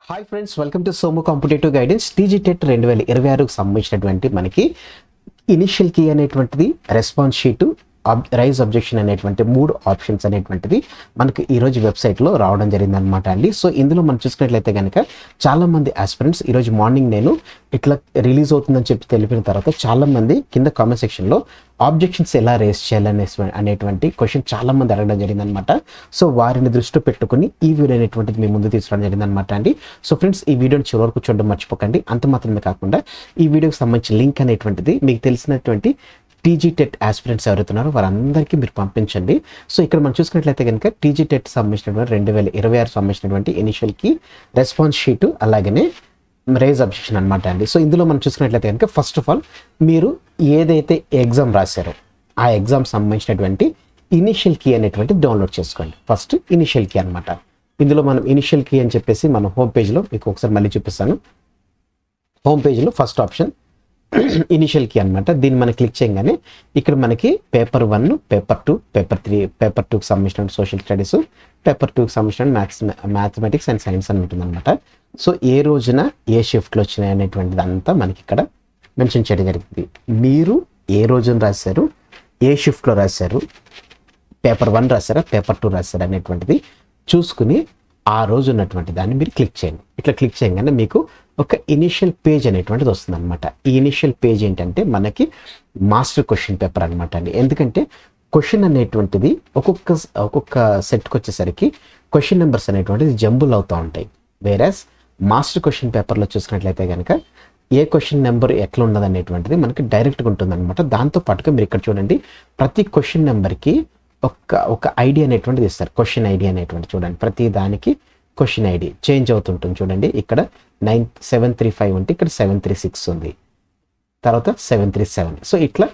Hi friends, welcome to Somu competitive guidance. TG TET 2026కు సంబంధించినటువంటి మనకి ఇనిషియల్ కీ అనేటువంటిది, రెస్పాన్స్ షీటు, రైజ్ అబ్జెక్షన్ అనేటువంటి 3 ఆప్షన్స్ అనేటువంటిది మనకి ఈరోజు వెబ్సైట్లో రావడం జరిగిందనమాట అండి. సో ఇందులో మనం చూసుకున్నట్లయితే కనుక చాలామంది ఆస్పిరెంట్స్ ఈరోజు మార్నింగ్ నేను ఇట్లా రిలీజ్ అవుతుందని చెప్పి తెలిపిన తర్వాత చాలామంది కింద కామెంట్ సెక్షన్లో ఆబ్జెక్షన్స్ ఎలా రేస్ చేయాలనే అనేటువంటి క్వశ్చన్ చాలామంది అడగడం జరిగిందనమాట. సో వారిని దృష్టిలో పెట్టుకుని ఈ వీడియో అనేటువంటిది మీ ముందు తీసుకురావడం జరిగిందనమాట అండి. సో ఫ్రెండ్స్, ఈ వీడియోని చివరి వరకు చూడడం మర్చిపోకండి. అంత మాత్రమే కాకుండా ఈ వీడియోకి సంబంధించిన లింక్ అనేటువంటిది మీకు తెలిసినటువంటి టీజీటెట్ ఆస్పిరెంట్స్ ఎవరైతున్నారో వారందరికీ మీరు పంపించండి. సో ఇక్కడ మనం చూసుకున్నట్లయితే కనుక టీజీటెట్ సంబంధించినటువంటి 2026 సంబంధించినటువంటి ఇనిషియల్ కీ, రెస్పాన్స్ షీటు, అలాగనే రైజ్ అబ్జెక్షన్ అనమాట అండి. సో ఇందులో మనం చూసుకున్నట్లయితే కనుక ఫస్ట్ ఆఫ్ ఆల్ మీరు ఏదైతే ఎగ్జామ్ రాశారో ఆ ఎగ్జామ్ సంబంధించినటువంటి ఇనిషియల్ కీ అనేటువంటి డౌన్లోడ్ చేసుకోండి. ఫస్ట్ ఇనిషియల్ కీ అనమాట. ఇందులో మనం ఇనిషియల్ కీ అని చెప్పేసి మన హోమ్ పేజ్లో మీకు ఒకసారి మళ్ళీ చూపిస్తాను. హోమ్ పేజ్లో ఫస్ట్ ఆప్షన్ ఇనిషియల్ కీ అనమాట. దీన్ని మనం క్లిక్ చేయగానే ఇక్కడ మనకి పేపర్ 1, పేపర్ 2, పేపర్ 3, పేపర్ 2కి సంబంధించిన సోషల్ స్టడీస్, పేపర్ 2కి సంబంధించిన మ్యాథమెటిక్స్ అండ్ సైన్స్ అని ఉంటుందన్నమాట. సో ఏ రోజున ఏ షిఫ్ట్లో వచ్చినాయి అనేటువంటిది అంతా మనకి ఇక్కడ మెన్షన్ చేయడం జరిగింది. మీరు ఏ రోజున రాశారు, ఏ షిఫ్ట్లో రాశారు, పేపర్ 1 రాశారా, పేపర్ 2 రాశారా అనేటువంటిది చూసుకుని ఆ రోజు ఉన్నటువంటి దాన్ని మీరు క్లిక్ చేయండి. ఇట్లా క్లిక్ చేయగానే మీకు ఒక ఇనిషియల్ పేజ్ అనేటువంటిది వస్తుంది అనమాట. ఈ ఇనిషియల్ పేజ్ ఏంటంటే మనకి మాస్టర్ క్వశ్చన్ పేపర్ అనమాట అండి. ఎందుకంటే క్వశ్చన్ అనేటువంటిది ఒక్కొక్క సెట్కి వచ్చేసరికి క్వశ్చన్ నెంబర్స్ అనేటువంటిది జంబుల్ అవుతూ ఉంటాయి. వేరాస్ మాస్టర్ క్వశ్చన్ పేపర్లో చూసుకున్నట్లయితే కనుక ఏ క్వశ్చన్ నెంబర్ ఎట్లా ఉన్నది అనేటువంటిది మనకి డైరెక్ట్గా ఉంటుంది అనమాట. దాంతోపాటుగా మీరు ఇక్కడ చూడండి, ప్రతి క్వశ్చన్ నెంబర్కి ఒక ఐడి అనేటువంటిది ఇస్తారు. క్వశ్చన్ ఐడి అనేటువంటి చూడండి, ప్రతి దానికి క్వశ్చన్ ఐడి చేంజ్ అవుతుంటుంది. చూడండి, ఇక్కడ 735 ఉంటే ఇక్కడ 736 ఉంది, తర్వాత 737. సో ఇట్లా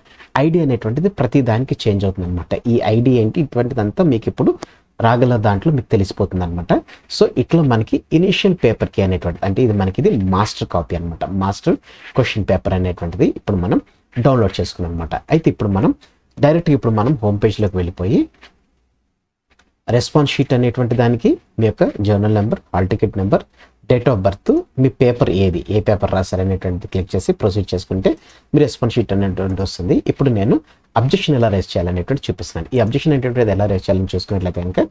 ఐడి అనేటువంటిది ప్రతి దానికి చేంజ్ అవుతుంది అనమాట. ఈ ఐడి ఏంటి, ఇటువంటిదంతా మీకు ఇప్పుడు రాగల దాంట్లో మీకు తెలిసిపోతుంది అనమాట. సో ఇట్లా మనకి ఇనిషియల్ పేపర్కి అనేటువంటిది, అంటే ఇది మనకి ఇది మాస్టర్ కాపీ అనమాట. మాస్టర్ క్వశ్చన్ పేపర్ అనేటువంటిది ఇప్పుడు మనం డౌన్లోడ్ చేసుకున్నాం అనమాట. అయితే ఇప్పుడు మనం డైరెక్ట్గా ఇప్పుడు మనం హోమ్ పేజ్లోకి వెళ్ళిపోయి రెస్పాన్స్ షీట్ అనేటువంటి దానికి మీ యొక్క journal number, hall ticket number, date of birth, మీ పేపర్ ఏ పేపర్ రాశారనేటువంటిది క్లిక్ చేసి ప్రొసీడ్ చేసుకుంటే మీ రెస్పాన్స్ షీట్ అనేటువంటి వస్తుంది. ఇప్పుడు నేను అబ్జెక్షన్ ఎలా రైజ్ చేయాలనేటువంటి చూపిస్తున్నాను. ఈ అబ్జెక్షన్ అనేటువంటిది ఎలా రైజ్ చేయాలని చూసుకున్నట్లయితే కనుక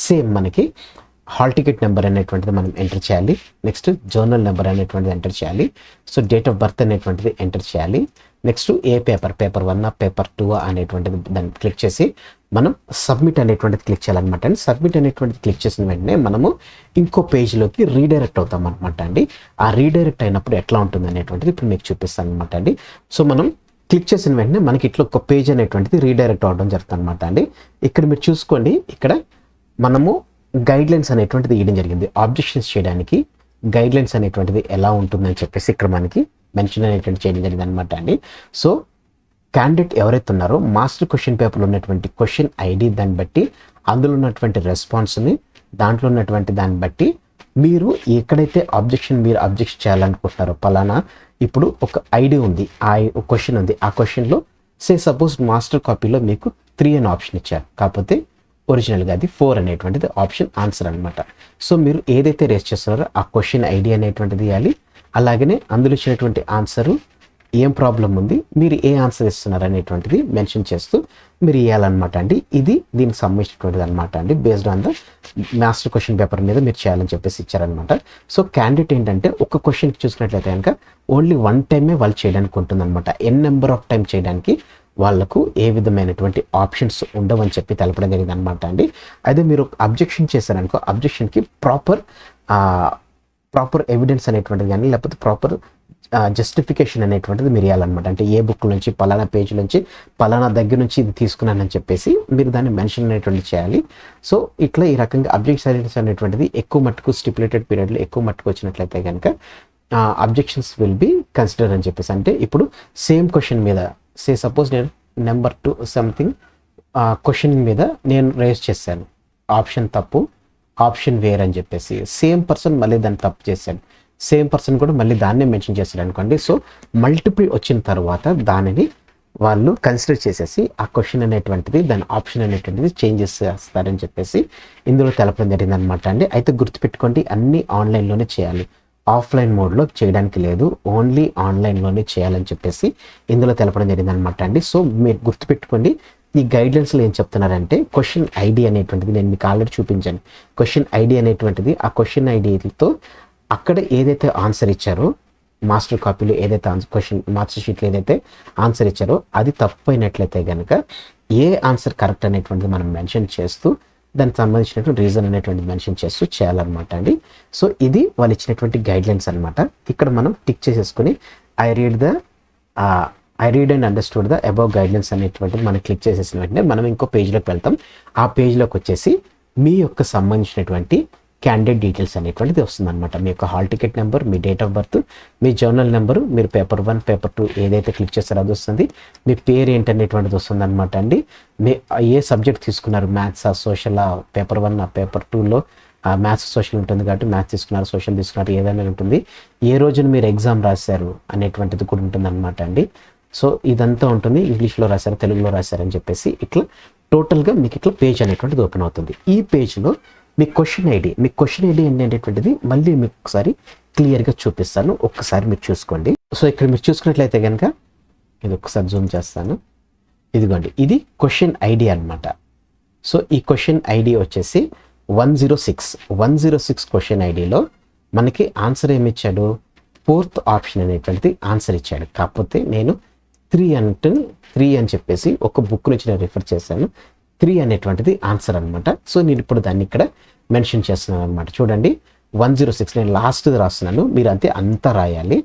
సేమ్ మనకి హాల్ టికెట్ నెంబర్ అనేటువంటిది మనం ఎంటర్ చేయాలి. నెక్స్ట్ జర్నల్ నెంబర్ అనేటువంటిది ఎంటర్ చేయాలి. సో డేట్ ఆఫ్ బర్త్ అనేటువంటిది ఎంటర్ చేయాలి. నెక్స్ట్ ఏ పేపర్ 1, పేపర్ 2 అనేటువంటిది దాన్ని క్లిక్ చేసి మనం సబ్మిట్ అనేటువంటిది క్లిక్ చేయాలన్నమాట అండి. సబ్మిట్ అనేటువంటిది క్లిక్ చేసిన వెంటనే మనము ఇంకో పేజ్లోకి రీడైరెక్ట్ అవుతాం అనమాట అండి. ఆ రీడైరెక్ట్ అయినప్పుడు ఎట్లా ఉంటుంది అనేటువంటిది ఇప్పుడు మీకు చూపిస్తాను అనమాట అండి. సో మనం క్లిక్ చేసిన వెంటనే మనకి ఇట్లా ఒక పేజ్ అనేటువంటిది రీడైరెక్ట్ అవ్వడం జరుగుతుంది అనమాట అండి. ఇక్కడ మీరు చూసుకోండి, ఇక్కడ మనము గైడ్లైన్స్ అనేటువంటిది ఇవ్వడం జరిగింది. ఆబ్జెక్షన్స్ చేయడానికి గైడ్లైన్స్ అనేటువంటిది ఎలా ఉంటుందని చెప్పేసి ఇక్కడ మనకి మెన్షన్ అనేటువంటి చేయడం జరిగింది అనమాట అండి. సో క్యాండిడేట్ ఎవరైతే ఉన్నారో మాస్టర్ క్వశ్చన్ పేపర్లో ఉన్నటువంటి క్వశ్చన్ ఐడి దాన్ని బట్టి, అందులో ఉన్నటువంటి రెస్పాన్స్ని, దాంట్లో ఉన్నటువంటి దాన్ని బట్టి మీరు ఎక్కడైతే మీరు అబ్జెక్షన్ చేయాలనుకుంటున్నారో పలానా ఇప్పుడు ఒక ఐడి ఉంది, ఆ క్వశ్చన్ ఉంది, ఆ క్వశ్చన్లో సపోజ్ మాస్టర్ కాపీలో మీకు 3 అని ఆప్షన్ ఇచ్చారు, కాకపోతే ఒరిజినల్గా అది 4 అనేటువంటిది ఆప్షన్ ఆన్సర్ అనమాట. సో మీరు ఏదైతే రేస్ చేస్తున్నారో ఆ క్వశ్చన్ ఐడి అనేటువంటిది ఇవ్వాలి. అలాగనే అందులో ఇచ్చినటువంటి ఆన్సరు ఏం ప్రాబ్లం ఉంది, మీరు ఏ ఆన్సర్ ఇస్తున్నారు అనేటువంటిది మెన్షన్ చేస్తూ మీరు ఇవ్వాలన్నమాట అండి. ఇది దీనికి సంబంధించినటువంటిది అనమాట అండి. Based on the master question paper మీద మీరు చేయాలని చెప్పేసి ఇచ్చారనమాట. సో క్యాండిడేట్ ఏంటంటే ఒక క్వశ్చన్కి చూసుకున్నట్లయితే కనుక ఓన్లీ 1 టైమే వాళ్ళు చేయడానికి ఉంటుంది అనమాట. నెంబర్ ఆఫ్ టైం చేయడానికి వాళ్ళకు ఏ విధమైనటువంటి ఆప్షన్స్ ఉండవని చెప్పి తెలపడం జరిగింది అనమాట అండి. అదే మీరు అబ్జెక్షన్ చేశారనుకో, అబ్జెక్షన్కి ప్రాపర్ ఎవిడెన్స్ అనేటువంటిది కానీ లేకపోతే ప్రాపర్ జస్టిఫికేషన్ అనేటువంటిది మీరు ఇవ్వాలన్నమాట. అంటే ఏ బుక్ నుంచి, పలానా పేజ్ నుంచి, పలానా దగ్గర నుంచి ఇది తీసుకున్నానని చెప్పేసి మీరు దాన్ని మెన్షన్ అనేటువంటి చేయాలి. సో ఇట్లా ఈ రకంగా అబ్జెక్షన్స్ అనేటువంటిది ఎక్కువ మట్టుకు స్టిపులేటెడ్ పీరియడ్లో ఎక్కువ మట్టుకు వచ్చినట్లయితే కనుక అబ్జెక్షన్స్ విల్ బి కన్సిడర్ అని చెప్పేసి. అంటే ఇప్పుడు సేమ్ క్వశ్చన్ మీద సపోజ్ నేను నెంబర్ 2 సంథింగ్ క్వశ్చన్ మీద నేను రేస్ చేశాను, ఆప్షన్ తప్పు, ఆప్షన్ వేర్ అని చెప్పేసి సేమ్ పర్సన్ మళ్ళీ దాన్ని తప్పు చేశాడు, సేమ్ పర్సన్ కూడా మళ్ళీ దాన్నే మెన్షన్ చేశాడు అనుకోండి. సో మల్టిపుల్ వచ్చిన తర్వాత దానిని వాళ్ళు కన్సిడర్ చేసేసి ఆ క్వశ్చన్ అనేటువంటిది దాని ఆప్షన్ అనేటువంటిది చేంజెస్ చేస్తారని చెప్పేసి ఇందులో తెలపడం జరిగింది అనమాట అండి. అయితే గుర్తుపెట్టుకోండి, అన్నీ ఆన్లైన్లోనే చేయాలి, ఆఫ్లైన్ మోడ్లో చేయడానికి లేదు, ఓన్లీ ఆన్లైన్లోనే చేయాలని చెప్పేసి ఇందులో తెలపడం జరిగింది అనమాట అండి. సో మీరు గుర్తుపెట్టుకోండి, ఈ గైడ్లైన్స్లో ఏం చెప్తున్నారంటే క్వశ్చన్ ఐడి అనేటువంటిది నేను మీకు ఆల్రెడీ చూపించాను. క్వశ్చన్ ఐడి అనేటువంటిది ఆ క్వశ్చన్ ఐడితో అక్కడ ఏదైతే ఆన్సర్ ఇచ్చారో మాస్టర్ కాపీలో ఏదైతే క్వశ్చన్ మాస్టర్ షీట్లో ఏదైతే ఆన్సర్ ఇచ్చారో అది తప్పైనట్లయితే కనుక ఏ ఆన్సర్ కరెక్ట్ అనేటువంటిది మనం మెన్షన్ చేస్తూ దానికి సంబంధించినటువంటి రీజన్ అనేటువంటి మెన్షన్ చేస్తూ చేయాలన్నమాట అండి. సో ఇది వాళ్ళు ఇచ్చినటువంటి గైడ్లైన్స్ అనమాట. ఇక్కడ మనం టిక్ చేసేసుకుని I read and understood the above guidelines అనేటువంటిది మనం క్లిక్ చేసేసిన వెంటనే మనం ఇంకో పేజ్లోకి వెళ్తాం. ఆ పేజ్లోకి వచ్చేసి మీ యొక్క సంబంధించినటువంటి క్యాండిడేట్ డీటెయిల్స్ అనేటువంటిది వస్తుంది అనమాట. మీ యొక్క hall ticket number, me date of birth, me journal number, మీరు పేపర్ 1 పేపర్ 2 ఏదైతే క్లిక్ చేస్తారో అది వస్తుంది, మీ పేరు ఏంటనేటువంటిది వస్తుంది అనమాట అండి. మీ ఏ సబ్జెక్ట్ తీసుకున్నారు, మ్యాథ్సా సోషల్, పేపర్ 1 పేపర్ 2లో మ్యాథ్స్ సోషల్ ఉంటుంది కాబట్టి మ్యాథ్స్ తీసుకున్నారు, సోషల్ తీసుకున్నారు, ఏదైనా ఉంటుంది, ఏ రోజున మీరు ఎగ్జామ్ రాశారు అనేటువంటిది కూడా ఉంటుంది అనమాట అండి. సో ఇదంతా ఉంటుంది, ఇంగ్లీష్లో రాశారు, తెలుగులో రాశారని చెప్పేసి ఇట్లా టోటల్గా మీకు ఇట్లా పేజ్ అనేటువంటిది ఓపెన్ అవుతుంది. ఈ పేజ్లో మీ క్వశ్చన్ ఐడి అనేటువంటిది మళ్ళీ మీకు ఒకసారి క్లియర్గా చూపిస్తాను, ఒక్కసారి మీరు చూసుకోండి. సో ఇక్కడ మీరు చూసుకున్నట్లయితే కనుక ఇది ఒకసారి జూమ్ చేస్తాను, ఇదిగోండి, ఇది క్వశ్చన్ ఐడి అనమాట. సో ఈ క్వశ్చన్ ఐడి వచ్చేసి 106 క్వశ్చన్ ఐడిలో మనకి ఆన్సర్ ఏమి ఇచ్చాడు, 4th ఆప్షన్ అనేటువంటిది ఆన్సర్ ఇచ్చాడు. కాకపోతే నేను 3 అని చెప్పేసి ఒక బుక్ నుంచి నేను రిఫర్ చేశాను, 3 అనేటువంటిది ఆన్సర్ అనమాట. సో నేను ఇప్పుడు దాన్ని ఇక్కడ మెన్షన్ చేస్తున్నాను అనమాట. చూడండి 106 నేను లాస్ట్ రాస్తున్నాను, మీరు అంతా రాయాలి.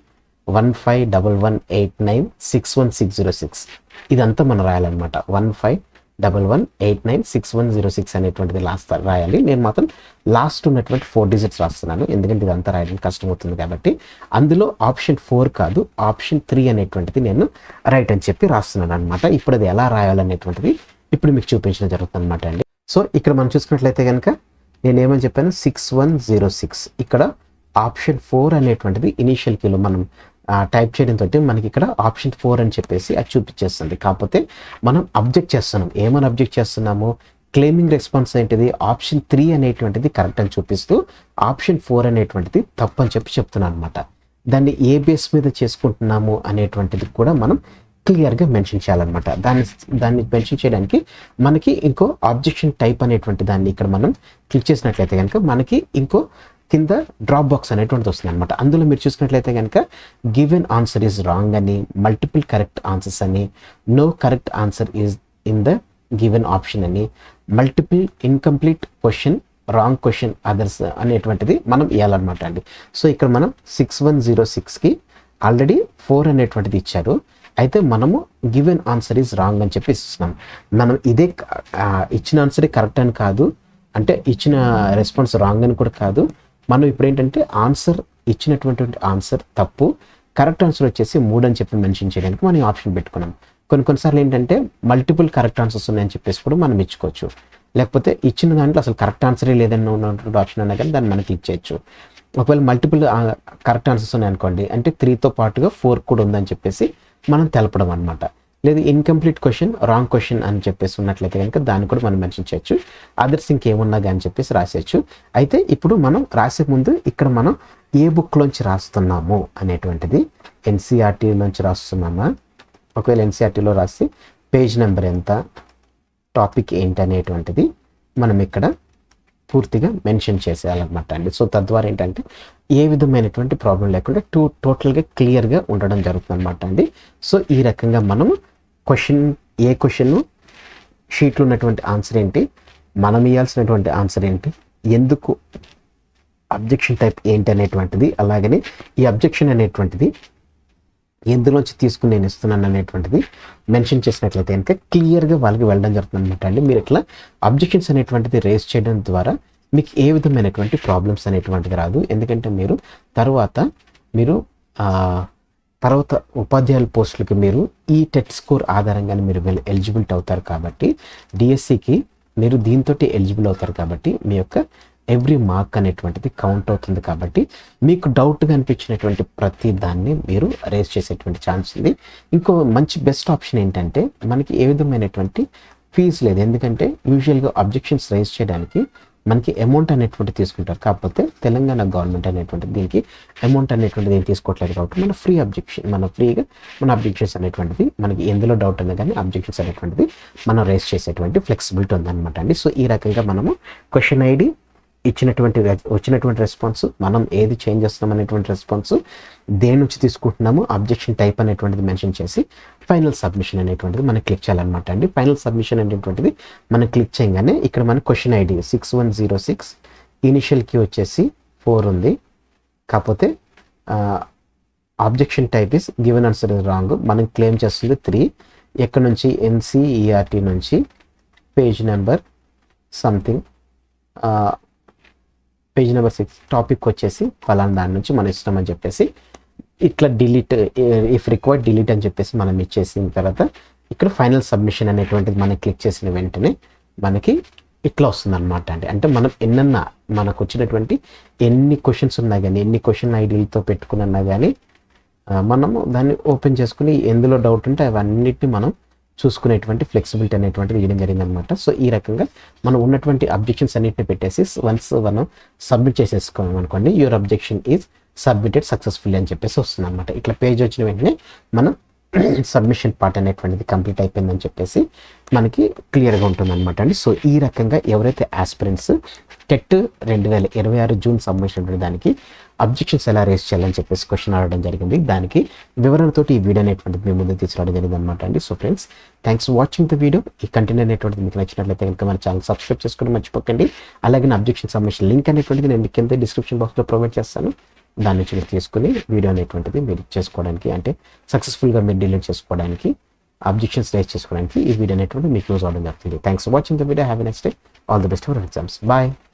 1511896106 ఇదంతా మనం రాయాలన్నమాట. 1511896106 అనేటువంటిది లాస్ట్ రాయాలి. నేను మాత్రం లాస్ట్ ఉన్నటువంటి 4 డిజిట్స్ రాస్తున్నాను, ఎందుకంటే ఇదంతా రాయడం కష్టమవుతుంది కాబట్టి. అందులో ఆప్షన్ 4 కాదు, ఆప్షన్ 3 అనేటువంటిది నేను రైట్ అని చెప్పి రాస్తున్నాను అనమాట. ఇప్పుడు అది ఎలా రాయాలనేటువంటిది ఇప్పుడు మీకు చూపించడం జరుగుతుంది అనమాట అండి. సో ఇక్కడ మనం చూసుకున్నట్లయితే కనుక నేను ఏమని చెప్పాను, 6106 ఇక్కడ ఆప్షన్ 4 అనేటువంటిది ఇనీషియల్ కీలో మనం టైప్ చేయడంతో మనకి ఇక్కడ ఆప్షన్ 4 అని చెప్పేసి అది చూపించేస్తుంది. కాకపోతే మనం అబ్జెక్ట్ చేస్తున్నాం, ఏమని అబ్జెక్ట్ చేస్తున్నాము, క్లెయిమింగ్ రెస్పాన్స్ ఏంటిది, ఆప్షన్ 3 అనేటువంటిది కరెక్ట్ అని చూపిస్తూ ఆప్షన్ 4 అనేటువంటిది తప్పు అని చెప్పి చెప్తున్నాను అనమాట. దాన్ని ఏ బేస్ మీద చేసుకుంటున్నాము అనేటువంటిది కూడా మనం క్లియర్గా మెన్షన్ చేయాలన్నమాట. దాన్ని మెన్షన్ చేయడానికి మనకి ఇంకో ఆబ్జెక్షన్ టైప్ అనేటువంటి దాన్ని ఇక్కడ మనం క్లిక్ చేసినట్లయితే కనుక మనకి ఇంకో కింద డ్రాప్ బాక్స్ అనేటువంటిది వస్తుంది అనమాట. అందులో మీరు చూసుకున్నట్లయితే కనుక గివెన్ ఆన్సర్ ఈజ్ రాంగ్ అని, మల్టిపుల్ కరెక్ట్ ఆన్సర్స్ అని, no correct answer is in the given option అని, multiple incomplete question, wrong question, others అనేటువంటిది మనం ఇవ్వాలన్నమాట అండి. సో ఇక్కడ మనం 6106కి ఆల్రెడీ 4 అనేటువంటిది ఇచ్చారు, అయితే మనము గివెన్ ఆన్సర్ ఈజ్ రాంగ్ అని చెప్పి ఇస్తున్నాం. మనం ఇదే ఇచ్చిన ఆన్సరే కరెక్ట్ అని కాదు, అంటే ఇచ్చిన రెస్పాన్స్ రాంగ్ అని కూడా కాదు, మనం ఇప్పుడు ఏంటంటే ఆన్సర్ ఇచ్చినటువంటి ఆన్సర్ తప్పు, కరెక్ట్ ఆన్సర్ వచ్చేసి 3 అని చెప్పి మెన్షన్ చేయడానికి మనం ఆప్షన్ పెట్టుకున్నాం. కొన్నిసార్లు ఏంటంటే మల్టిపుల్ కరెక్ట్ ఆన్సర్స్ ఉన్నాయని చెప్పేసి కూడా మనం ఇచ్చుకోవచ్చు, లేకపోతే ఇచ్చిన దాంట్లో అసలు కరెక్ట్ ఆన్సరే లేదని ఉన్నటువంటి ఆప్షన్ అన్నా కానీ దాన్ని మనం క్లిక్ చేయొచ్చు. ఒకవేళ మల్టిపుల్ కరెక్ట్ ఆన్సర్స్ ఉన్నాయనుకోండి, అంటే 3తో పాటుగా 4 కూడా ఉందని చెప్పేసి మనం తెలపడం అనమాట. లేదు ఇన్కంప్లీట్ క్వశ్చన్, రాంగ్ క్వశ్చన్ అని చెప్పేసి ఉన్నట్లయితే కనుక దాన్ని కూడా మనం మెన్షన్ చేయొచ్చు. అదర్స్ ఇంకేమున్నా కానీ చెప్పేసి రాసేయచ్చు. అయితే ఇప్పుడు మనం రాసే ముందు ఇక్కడ మనం ఏ బుక్లోంచి రాస్తున్నాము అనేటువంటిది, ఎన్సీఆర్టీలోంచి రాస్తున్నామా, ఒకవేళ ఎన్సీఆర్టీలో రాసి పేజ్ నెంబర్ ఎంత, టాపిక్ ఏంటి అనేటువంటిది మనం ఇక్కడ పూర్తిగా మెన్షన్ చేసేయాలన్నమాట అండి. సో తద్వారా ఏంటంటే ఏ విధమైనటువంటి ప్రాబ్లం లేకుండా టోటల్గా క్లియర్గా ఉండడం జరుగుతుంది అనమాట అండి. సో ఈ రకంగా మనము ఏ క్వశ్చన్ షీట్లో ఉన్నటువంటి ఆన్సర్ ఏంటి, మనం ఇవ్వాల్సినటువంటి ఆన్సర్ ఏంటి, ఎందుకు అబ్జెక్షన్ టైప్ ఏంటి అనేటువంటిది, అలాగనే ఈ అబ్జెక్షన్ అనేటువంటిది ఎందులోంచి తీసుకుని నేను ఇస్తున్నాను అనేటువంటిది మెన్షన్ చేసినట్లయితే కనుక క్లియర్గా వాళ్ళకి వెళ్ళడం జరుగుతుంది అనమాట అండి. మీరు ఇట్లా అబ్జెక్షన్స్ అనేటువంటిది రేస్ చేయడం ద్వారా మీకు ఏ విధమైనటువంటి ప్రాబ్లమ్స్ అనేటువంటిది రాదు. ఎందుకంటే మీరు తర్వాత ఉపాధ్యాయుల పోస్టులకి మీరు ఈ టెట్ స్కోర్ ఆధారంగానే మీరు ఎలిజిబిలిటీ అవుతారు కాబట్టి, డిఎస్సికి మీరు దీంతో ఎలిజిబుల్ అవుతారు కాబట్టి మీ యొక్క ఎవ్రీ మార్క్ అనేటువంటిది కౌంట్ అవుతుంది. కాబట్టి మీకు డౌట్గా అనిపించినటువంటి ప్రతి దాన్ని మీరు రేస్ చేసేటువంటి ఛాన్స్ ఉంది. ఇంకో మంచి బెస్ట్ ఆప్షన్ ఏంటంటే మనకి ఏ విధమైనటువంటి ఫీజు లేదు. ఎందుకంటే యూజువల్గా అబ్జెక్షన్స్ రైజ్ చేయడానికి మనకి అమౌంట్ అనేటువంటి తీసుకుంటారు. కాకపోతే తెలంగాణ గవర్నమెంట్ అనేటువంటిది దీనికి అమౌంట్ అనేటువంటిది ఏం తీసుకోవట్లేదు. కాబట్టి మన ఫ్రీగా మన అబ్జెక్షన్స్ అనేటువంటిది మనకి ఎందులో డౌట్ ఉన్నా కానీ అబ్జెక్షన్స్ అనేటువంటిది మనం రేస్ చేసేటువంటి ఫ్లెక్సిబిలిటీ ఉందన్నమాట అండి. సో ఈ రకంగా మనము క్వశ్చన్ ఐడి వచ్చినటువంటి రెస్పాన్స్, మనం ఏది చేంజ్ చేస్తున్నాం అనేటువంటి రెస్పాన్స్, దేని నుంచి తీసుకుంటున్నాము, అబ్జెక్షన్ టైప్ అనేటువంటిది మెన్షన్ చేసి ఫైనల్ సబ్మిషన్ అనేటువంటిది మనం క్లిక్ చేయాలన్నమాట అండి. ఫైనల్ సబ్మిషన్ అనేటువంటిది మనం క్లిక్ చేయగానే ఇక్కడ మన క్వశ్చన్ ఐడి 6106, ఇనిషియల్ కీ వచ్చేసి 4 ఉంది. కాకపోతే objection type is given answer is wrong. మనం క్లెయిమ్ చేస్తుంది 3. ఎక్కడ నుంచి NCERT నుంచి page number something, page number 6 topic వచ్చేసి ఫలానా దాని నుంచి మన ఇష్టం అని చెప్పేసి ఇట్లా డిలీట్, ఇఫ్ రిక్వైర్డ్ డిలీట్ అని చెప్పేసి మనం ఇచ్చేసిన తర్వాత ఇక్కడ ఫైనల్ సబ్మిషన్ అనేటువంటిది మనం క్లిక్ చేసిన వెంటనే మనకి ఇట్లా వస్తుంది అనమాట అండి. అంటే మనం మనకు వచ్చినటువంటి ఎన్ని క్వశ్చన్స్ ఉన్నా కానీ, ఎన్ని క్వశ్చన్ ఐడీలతో పెట్టుకున్నా కానీ మనము దాన్ని ఓపెన్ చేసుకుని ఎందులో డౌట్ ఉంటే అవన్నిటిని మనం చూసుకునేటువంటి ఫ్లెక్సిబిలిటీ అనేటువంటిది ఇవ్వడం జరిగింది అనమాట. సో ఈ రకంగా మనం ఉన్నటువంటి అబ్జెక్షన్స్ అన్నిటిని పెట్టేసి వన్స్ మనం సబ్మిట్ చేసేసుకోవాలి అనుకోండి, your objection is submitted successfully అని చెప్పేసి వస్తుంది అనమాట. ఇట్లా పేజ్ వచ్చిన వెంటనే మనం సబ్మిషన్ పార్ట్ అనేటువంటిది కంప్లీట్ అయిపోయిందని చెప్పేసి మనకి క్లియర్గా ఉంటుంది అనమాట అండి. సో ఈ రకంగా ఎవరైతే ఆస్పిరెంట్స్ టెట్ 2026 జూన్ సబ్మిషన్ దానికి అబ్జెక్షన్స్ ఎలా రేస్ చేయాలని చెప్పేసి క్వశ్చన్ అడగడం జరిగింది, దానికి వివరణతోటి ఈ వీడియో అనేటువంటిది మేము ముందు తీసుకురావడం జరిగింది అనమాట అండి. So friends, thanks for watching the video. ఈ కంటెంట్ అనేటువంటిది మీకు నచ్చినట్లయితే కనుక మన ఛానల్ సబ్స్క్రైబ్ చేసుకోవడం మర్చిపోకండి. అలాగే నా అబ్జెక్షన్ సబ్మిషన్ లింక్ అనేటువంటిది నేను మీకు కింద డిస్క్రిప్షన్ బాక్స్లో ప్రొవైడ్ చేస్తాను. దాని నుంచి మీరు తీసుకుని వీడియో అనేటువంటిది మీరు చేసుకోవడానికి, అంటే సక్సెస్ఫుల్గా మీరు డిలీట్ చేసుకోవడానికి, అబ్జెక్షన్స్ రేస్ చేసుకోవడానికి ఈ వీడియో అనేటువంటి మీకు యూజ్ అవడం జరుగుతుంది. Thanks for watching the video. Have a nice day. All the best for exams. Bye.